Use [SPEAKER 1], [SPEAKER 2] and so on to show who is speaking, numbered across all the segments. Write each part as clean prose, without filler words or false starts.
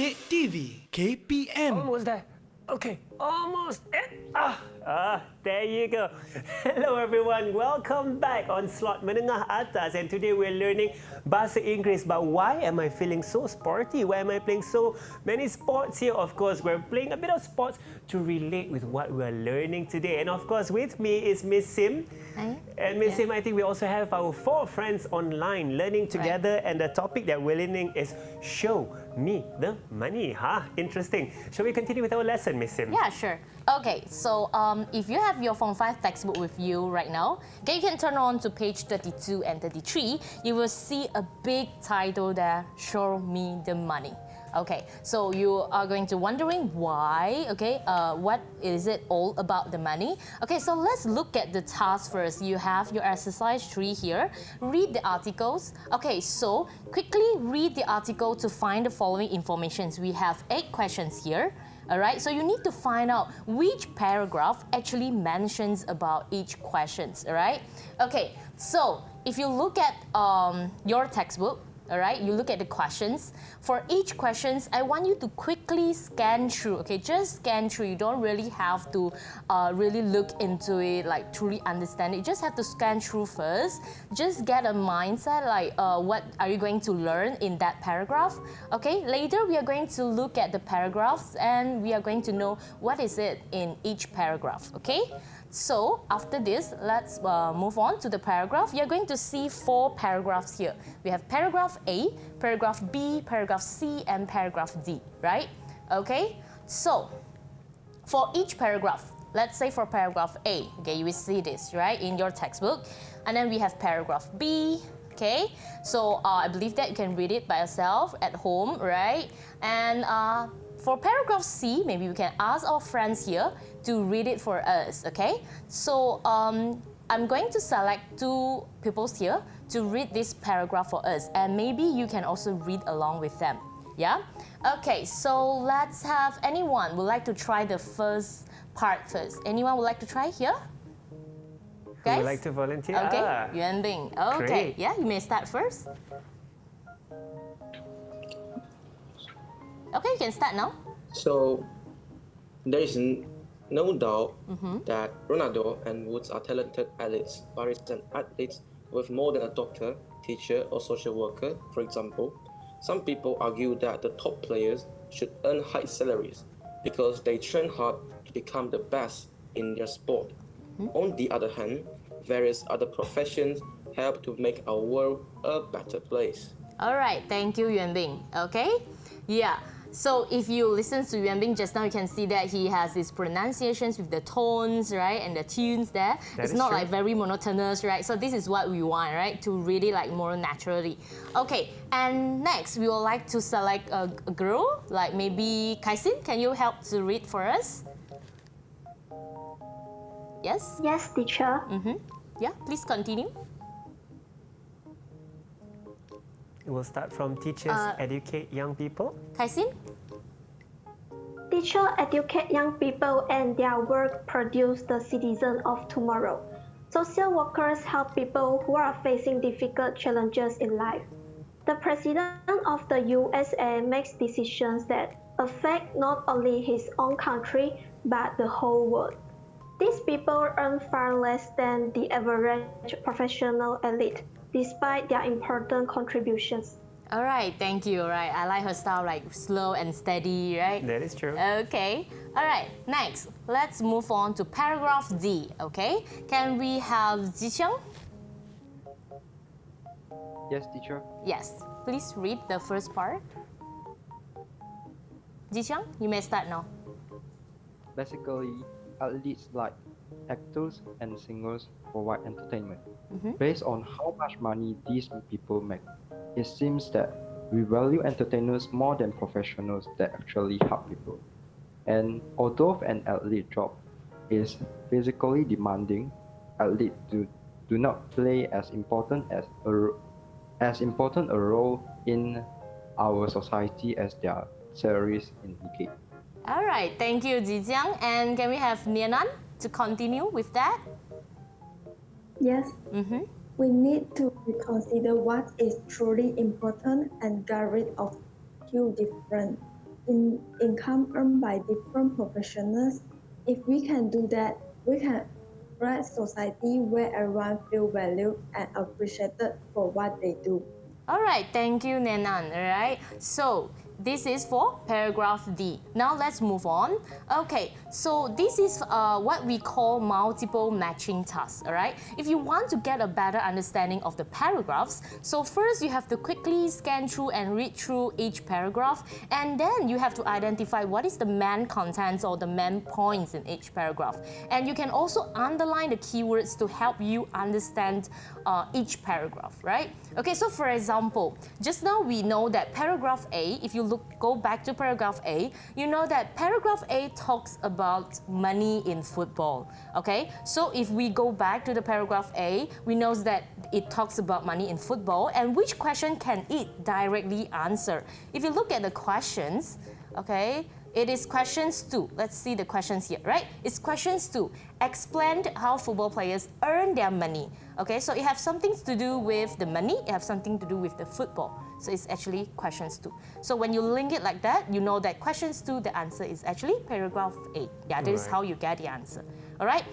[SPEAKER 1] Adik TV KPM.
[SPEAKER 2] Almost there. Okay, almost. There you go. Hello everyone, welcome back on slot Menengah Atas, and today we're learning Bahasa Inggeris. But why am I feeling so sporty? Why am I playing so many sports here? Of course, we're playing a bit of sports to relate with what we're learning today. And of course, with me is Miss Sim.
[SPEAKER 3] Hi.
[SPEAKER 2] And Miss Sim, I think we also have our 4 friends online learning together, and the topic that we're learning is show me the money. Interesting. Shall we continue with our lesson, Miss Sim?
[SPEAKER 3] Yeah, sure. Okay, so if you have your Form 5 textbook with you right now, okay, you can turn on to page 32 and 33. You will see a big title there, Show Me the Money. Okay, so you are going to wondering why, okay, what is it all about the money? Okay, so let's look at the task first. You have your exercise 3 here. Read the articles. Okay, so quickly read the article to find the following informations. We have 8 questions here. All right, so you need to find out which paragraph actually mentions about each questions, all right? Okay, so if you look at your textbook, all right, you look at the questions. For each questions, I want you to quickly scan through, okay? Just scan through. You don't really have to really look into it, like truly understand it. You just have to scan through first. Just get a mindset, like what are you going to learn in that paragraph, okay? Later, we are going to look at the paragraphs and we are going to know what is it in each paragraph, okay? So after this, let's move on to the paragraph. You're going to see 4 paragraphs here. We have paragraph A, paragraph B, paragraph C, and paragraph D, right? Okay, so for each paragraph, let's say for paragraph A, okay, you will see this, right, in your textbook. And then we have paragraph B, okay? So I believe that you can read it by yourself at home, right? And for paragraph C, maybe we can ask our friends here to read it for us, okay? So I'm going to select 2 pupils here to read this paragraph for us, and maybe you can also read along with them, yeah? Okay, so let's have anyone would like to try the first part first. Anyone would like to try here? Guys?
[SPEAKER 2] Who would like to volunteer?
[SPEAKER 3] Okay, Yuan Bing. Okay,
[SPEAKER 2] great.
[SPEAKER 3] yeah, you may start first. Okay, you can start now.
[SPEAKER 4] So, there is no doubt that Ronaldo and Woods are talented athletes, but it's an athlete with more than a doctor, teacher, or social worker, for example. Some people argue that the top players should earn high salaries because they train hard to become the best in their sport. On the other hand, various other professions help to make our world a better place.
[SPEAKER 3] All right, thank you, Yuan Bing. Okay, yeah. So if you listen to Yuan Bing just now, you can see that he has his pronunciations with the tones, right, and the tunes there. It's not like very monotonous, right? So this is what we want, right, to read it like more naturally. Okay, and next we would like to select a girl, like maybe Kaisin. Can you help to read for us? Yes?
[SPEAKER 5] Yes, teacher.
[SPEAKER 3] Yeah, please continue.
[SPEAKER 2] We'll start from teachers educate young people.
[SPEAKER 3] Kaisin?
[SPEAKER 5] Teachers educate young people and their work produce the citizen of tomorrow. Social workers help people who are facing difficult challenges in life. The President of the USA makes decisions that affect not only his own country, but the whole world. These people earn far less than the average professional elite, despite their important contributions.
[SPEAKER 3] All right, thank you. All right, I like her style, like slow and steady, right?
[SPEAKER 2] That is true.
[SPEAKER 3] Okay. All right, next, let's move on to paragraph D, okay? Can we have Zixiang?
[SPEAKER 6] Yes, teacher.
[SPEAKER 3] Yes, please read the first part. Zixiang, you may start now.
[SPEAKER 6] Basically, athletes like actors and singers provide entertainment. Based on how much money these people make, it seems that we value entertainers more than professionals that actually help people. And although an athlete job is physically demanding, athletes do not play as important a role in our society as their salaries indicate.
[SPEAKER 3] All right, thank you, Zixiang. And can we have Nianan to continue with that?
[SPEAKER 7] Yes. We need to reconsider what is truly important and get rid of two different income earned by different professionals. If we can do that, we can create society where everyone feel valued and appreciated for what they do.
[SPEAKER 3] All right, thank you, Nenan. All right, so this is for paragraph D. Now let's move on. Okay, so this is what we call multiple matching tasks. All right, if you want to get a better understanding of the paragraphs, so first you have to quickly scan through and read through each paragraph, and then you have to identify what is the main contents or the main points in each paragraph. And you can also underline the keywords to help you understand each paragraph, right? Okay, so for example, just now we know that paragraph A, if you go back to paragraph A, you know that paragraph A talks about money in football, okay? So if we go back to the paragraph A, we know that it talks about money in football, and which question can it directly answer? If you look at the questions, okay, it is questions 2. Let's see the questions here, right? It's questions 2. Explain how football players earn their money. Okay, so it has something to do with the money, it has something to do with the football. So it's actually questions 2. So when you link it like that, you know that questions 2, the answer is actually paragraph A. Yeah, that is how you get the answer. All right?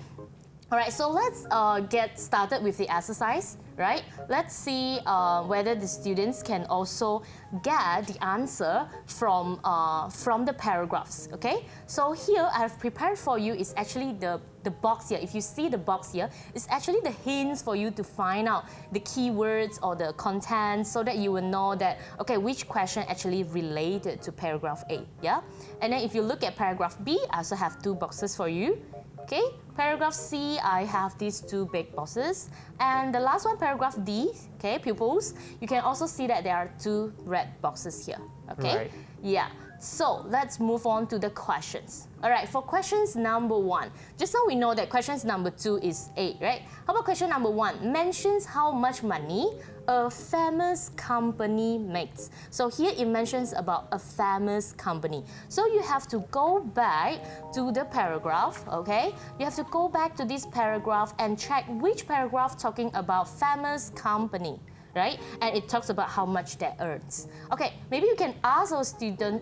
[SPEAKER 3] All right, so let's get started with the exercise, right? Let's see whether the students can also get the answer from the paragraphs, okay? So here I have prepared for you is actually the box here. If you see the box here, it's actually the hints for you to find out the keywords or the contents so that you will know that, okay, which question actually related to paragraph A, yeah? And then if you look at paragraph B, I also have 2 boxes for you. Okay, paragraph C, I have these 2 big boxes. And the last one, paragraph D, okay, pupils, you can also see that there are 2 red boxes here, okay?
[SPEAKER 2] Right.
[SPEAKER 3] Yeah, so let's move on to the questions. All right, for questions number 1, just now we know that questions number 2 is A, right? How about question number 1? Mentions how much money a famous company makes. So here it mentions about a famous company. So you have to go back to the paragraph, okay? You have to go back to this paragraph and check which paragraph talking about famous company, right? And it talks about how much that earns. Okay, maybe you can ask our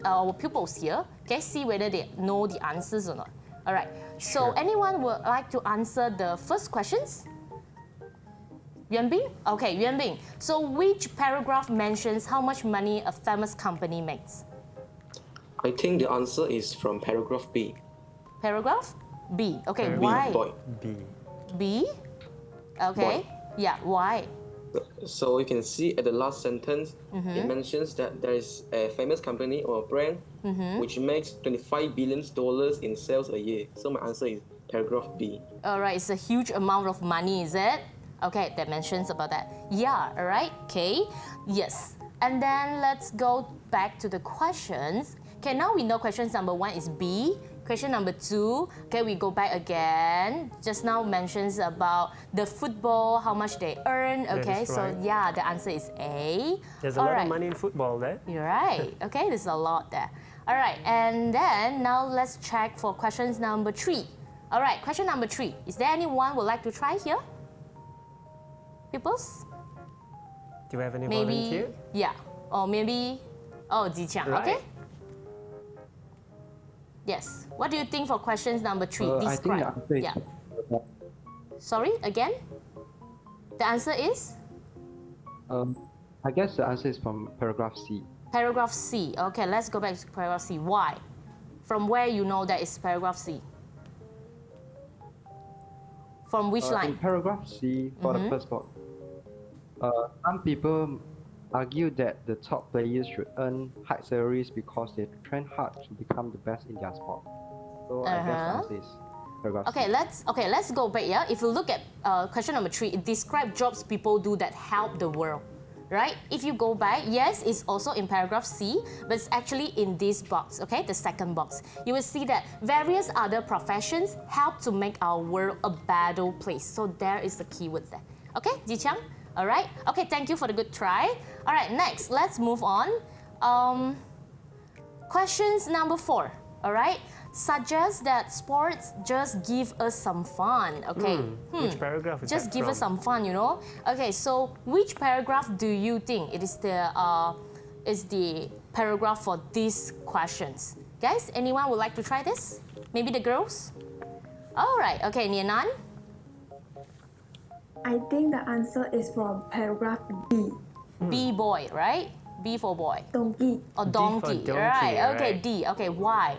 [SPEAKER 3] our pupils here, okay, see whether they know the answers or not. All right, so anyone would like to answer the first questions? Yuan Bing? Okay, Yuan Bing. So which paragraph mentions how much money a famous company makes?
[SPEAKER 4] I think the answer is from paragraph B.
[SPEAKER 3] Paragraph B. Okay,
[SPEAKER 2] Paragraph
[SPEAKER 3] why?
[SPEAKER 4] Boy.
[SPEAKER 2] B.
[SPEAKER 3] B? Okay.
[SPEAKER 4] Boy.
[SPEAKER 3] Yeah, why?
[SPEAKER 4] So you can see at the last sentence, it mentions that there is a famous company or a brand which makes $25 billion in sales a year. So my answer is paragraph B.
[SPEAKER 3] All right, it's a huge amount of money, is it? Okay, that mentions about that. Yeah, all right, okay. Yes. And then let's go back to the questions. Okay, now we know questions number 1 is B. Question number 2, okay, we go back again. Just now mentions about the football, how much they earn. Okay,
[SPEAKER 2] is
[SPEAKER 3] so
[SPEAKER 2] right.
[SPEAKER 3] yeah, the answer is A.
[SPEAKER 2] There's a lot of money in football there.
[SPEAKER 3] You're right. Okay, there's a lot there. All right, and then now let's check for questions number 3. All right, question number 3. Is there anyone would like to try here? Pupils?
[SPEAKER 2] Do you have any
[SPEAKER 3] Maybe,
[SPEAKER 2] volunteer?
[SPEAKER 3] yeah. Or maybe, oh, Jiqiang,
[SPEAKER 2] Right.
[SPEAKER 3] okay? Yes. What do you think for questions number 3?
[SPEAKER 6] I think the
[SPEAKER 3] Describe.
[SPEAKER 6] answer is
[SPEAKER 3] Yeah. Sorry, again? The answer is?
[SPEAKER 6] I guess the answer is from paragraph C.
[SPEAKER 3] Paragraph C. Okay, let's go back to paragraph C. Why? From where you know that it's paragraph C? From which
[SPEAKER 6] In
[SPEAKER 3] line?
[SPEAKER 6] paragraph C, for the first part, some people argue that the top players should earn high salaries because they train hard to become the best in their sport. So I guess the answer is paragraph
[SPEAKER 3] Okay,
[SPEAKER 6] C.
[SPEAKER 3] let's go back. Yeah, if you look at question number 3, it describes jobs people do that help the world, right? If you go back, yes, it's also in paragraph C, but it's actually in this box. Okay, the second box. You will see that various other professions help to make our world a better place. So there is the keyword there. Okay, Jiqiang? All right. Okay, thank you for the good try. All right, next, let's move on. Questions number 4. All right. Suggest that sports just give us some fun. Okay.
[SPEAKER 2] Which paragraph is
[SPEAKER 3] Just
[SPEAKER 2] that
[SPEAKER 3] give
[SPEAKER 2] from?
[SPEAKER 3] us some fun, you know. Okay, so which paragraph do you think it is the paragraph for these questions. Guys, anyone would like to try this? Maybe the girls? All right, okay, Nianan?
[SPEAKER 7] I think the answer is from paragraph B.
[SPEAKER 3] B boy, right? B for boy.
[SPEAKER 7] Donkey.
[SPEAKER 3] Or
[SPEAKER 2] for
[SPEAKER 3] donkey,
[SPEAKER 2] donkey,
[SPEAKER 3] right? Okay,
[SPEAKER 2] right.
[SPEAKER 3] D. Okay, why?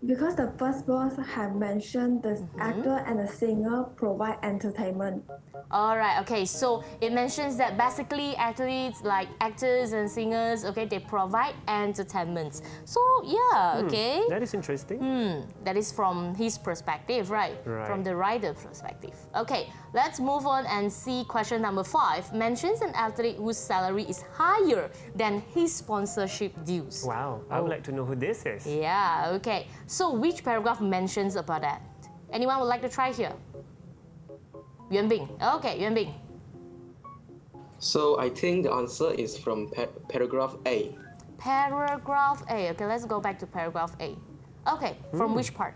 [SPEAKER 7] Because the first box have mentioned the actor and the singer provide entertainment.
[SPEAKER 3] All right, okay, so it mentions that basically athletes like actors and singers, okay, they provide entertainment. So yeah, okay.
[SPEAKER 2] That is interesting.
[SPEAKER 3] That is from his perspective, right?
[SPEAKER 2] Right.
[SPEAKER 3] From the writer's perspective. Okay, let's move on and see question number 5. Mentions an athlete whose salary is higher than his sponsorship dues.
[SPEAKER 2] Wow, I would like to know who this is.
[SPEAKER 3] Yeah, okay. So which paragraph mentions about that? Anyone would like to try here? Yuan Bing. Okay, Yuan Bing.
[SPEAKER 4] So I think the answer is from paragraph A.
[SPEAKER 3] Paragraph A. Okay, let's go back to paragraph A. Okay, from which part?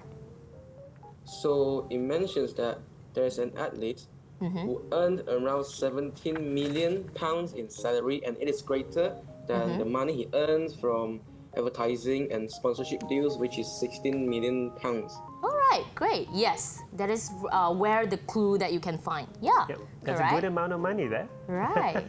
[SPEAKER 4] So it mentions that there's an athlete who earned around 17 million pounds in salary, and it is greater than the money he earns from advertising and sponsorship deals, which is 16 million pounds.
[SPEAKER 3] All right, great. Yes, that is where the clue that you can find. Yeah,
[SPEAKER 2] Yep, that's
[SPEAKER 3] correct.
[SPEAKER 2] a good amount of money there.
[SPEAKER 3] Right.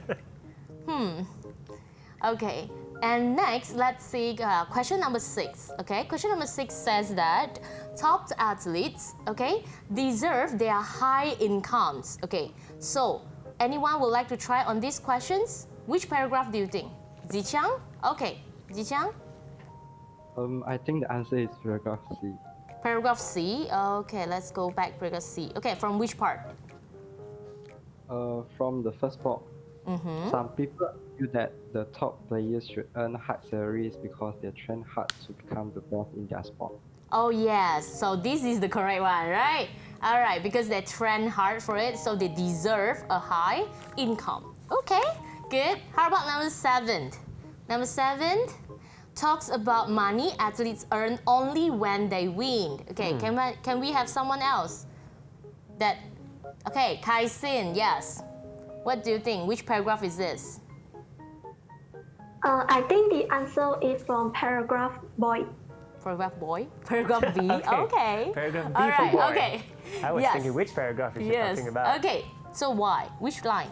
[SPEAKER 3] Okay, and next, let's see question number 6. Okay, question number 6 says that top athletes, okay, deserve their high incomes. Okay, so anyone would like to try on these questions? Which paragraph do you think? Ziqiang? Okay, Ziqiang?
[SPEAKER 6] I think the answer is paragraph C.
[SPEAKER 3] Paragraph C. Okay, let's go back paragraph C. Okay, from which part?
[SPEAKER 6] From the first box, some people argue that the top players should earn high salaries because they train hard to become the best in their sport.
[SPEAKER 3] Oh yes, so this is the correct one, right? All right, because they train hard for it, so they deserve a high income. Okay, good. How about number 7? Number 7 talks about money athletes earn only when they win. Okay, can we have someone else? Okay, Kai Sin, yes. What do you think? Which paragraph is this?
[SPEAKER 5] I think the answer is from paragraph boy.
[SPEAKER 3] Paragraph boy? Paragraph B? Okay.
[SPEAKER 2] Paragraph B
[SPEAKER 3] All
[SPEAKER 2] for
[SPEAKER 3] right,
[SPEAKER 2] boy.
[SPEAKER 3] okay.
[SPEAKER 2] I was
[SPEAKER 3] Yes.
[SPEAKER 2] thinking which paragraph is she
[SPEAKER 3] Yes.
[SPEAKER 2] talking about.
[SPEAKER 3] Okay, so why? Which line?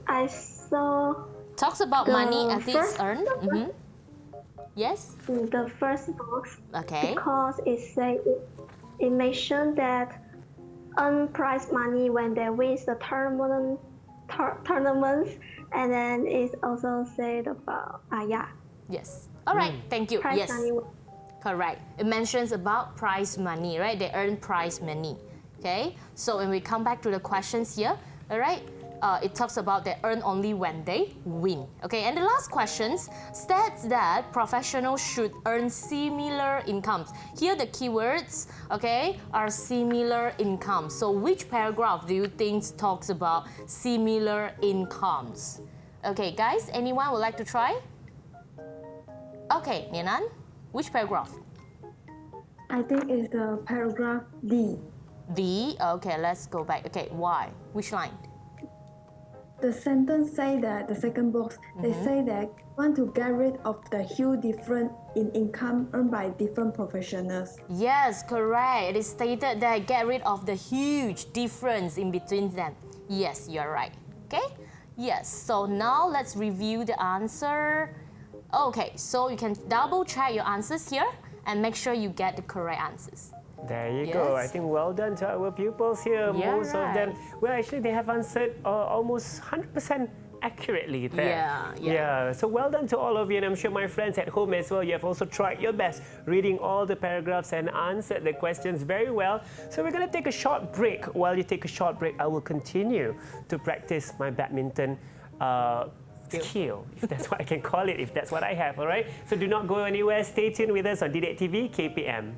[SPEAKER 5] I saw
[SPEAKER 3] Talks about
[SPEAKER 5] The
[SPEAKER 3] money athletes
[SPEAKER 5] first
[SPEAKER 3] earn.
[SPEAKER 5] one?
[SPEAKER 3] Yes?
[SPEAKER 5] the first box
[SPEAKER 3] Okay.
[SPEAKER 5] because it mentioned that earn prize money when they win the tournaments, and then it also said about
[SPEAKER 3] Yes. All right, thank you.
[SPEAKER 5] prize
[SPEAKER 3] Yes,
[SPEAKER 5] money.
[SPEAKER 3] correct. It mentions about prize money, right? They earn prize money. Okay, so when we come back to the questions here, all right, it talks about they earn only when they win. Okay, and the last questions states that professionals should earn similar incomes. Here the keywords, okay, are similar incomes. So which paragraph do you think talks about similar incomes? Okay, guys, anyone would like to try? Okay, Nianan, which paragraph?
[SPEAKER 7] I think it's the paragraph D.
[SPEAKER 3] D. Okay, let's go back. Okay, why? Which line?
[SPEAKER 7] The sentence say that the second box, they say that want to get rid of the huge difference in income earned by different professionals.
[SPEAKER 3] Yes, correct. It is stated that get rid of the huge difference in between them. Yes, you are right. Okay? Yes, so now let's review the answer. Okay, so you can double check your answers here and make sure you get the correct answers.
[SPEAKER 2] There you go. I
[SPEAKER 3] Yes.
[SPEAKER 2] think well done to our pupils here.
[SPEAKER 3] Yeah,
[SPEAKER 2] Most of them,
[SPEAKER 3] right.
[SPEAKER 2] well, actually, they have answered almost 100% accurately there.
[SPEAKER 3] Yeah.
[SPEAKER 2] So well done to all of you, and I'm sure my friends at home as well, you have also tried your best reading all the paragraphs and answered the questions very well. So we're going to take a short break. While you take a short break, I will continue to practice my badminton skill, if that's what I can call it, if that's what I have, all right? So do not go anywhere. Stay tuned with us on DDET TV KPM.